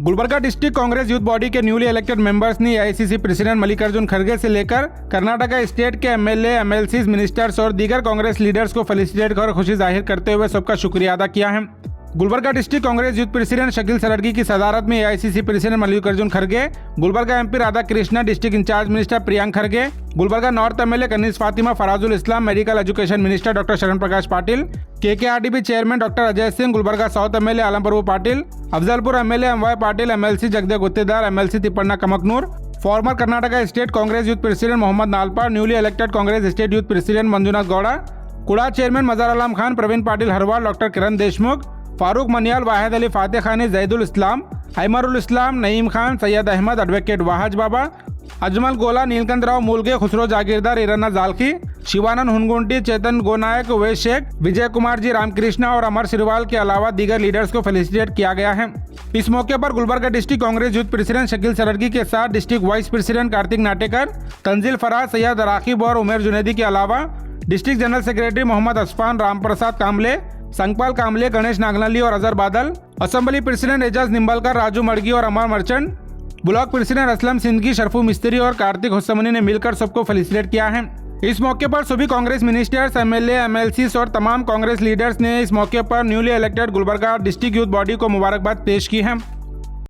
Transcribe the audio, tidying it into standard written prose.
Gulbarga district Congress youth body के newly elected members ने AICC president Mallikarjun खड़गे से लेकर कर्नाटका स्टेट के एमएलए, एमएलसी, मिनिस्टर्स और दीगर कांग्रेस लीडर्स को फेलिसिटेट कर खुशी जाहिर करते हुए सबका शुक्रिया अदा किया है। Gulbarga district Congress youth president Shakeel सरडगी की सदारत में एआईसीसी प्रेसिडेंट मल्लिकार्जुन खड़गे, Gulbarga MP Radha Krishna, district in charge minister Priyank खड़गे, गुलबर्गा नॉर्थ एमएलए कनीज फातिमा, फराजुल इस्लाम, मेडिकल एजुकेशन मिनिस्टर डॉक्टर शरण प्रकाश Patil, केकेआरडीबी chairman doctor Ajay Singh, Gulbarga south MLA Alam Prabhu Patil, Afzalpur MLA MY Patil, MLC Jagdev गुत्तेदार, MLC तिप्पण्णा Kamakanur, farmer Karnataka state Congress youth president Mohammad नालपार, newly elected Congress state youth president Manjunath Gowda, कुड़ा chairman मजार आलम Khan, Praveen Patil हरवाल, doctor Kiran Deshmukh, Farooq Maniyal, Wahid Ali Fateh खानी, जैदुल इस्लाम, अमरुल इस्लाम, Naeem Khan, Syed Ahmad, advocate Wahaj बाबा, अजमल गोला, नीलकंठ राव मूलगे, खुसरो जागीरदार, इरन्ना जालखी, शिवानंद हुनगुंटी, चेतन गोनायक, उवैस शेख, विजय कुमार जी, रामकृष्णा और अमर सिरवाल के अलावा दीगर लीडर्स को फेलिसिटेट किया गया है। इस मौके पर Gulbarga district Congress youth president Shakeel Saradgi के साथ district vice president Kartik Natekar, Tanzeel Faraz, Syed Raqib और उमेर जुनैदी के अलावा district general secretary Mohammad Asfan, Ramprasad Kamle, Sangpal Kamle, Ganesh Nagnali और अजहर बादल, असेंबली प्रेसिडेंट एजाज निम्बलकर, राजू मड़गी और अमर मर्चेंट, ब्लॉक प्रेसिडेंट असलम सिंदगी, शरफू मिस्त्री और कार्तिक हुसमनी ने मिलकर सबको फेलिसिटेट किया है। इस मौके पर सभी कांग्रेस मिनिस्टर्स, एमएलए, एमएलसी और तमाम कांग्रेस लीडर्स ने इस मौके पर newly elected Gulbarga district youth body को मुबारकबाद पेश की है।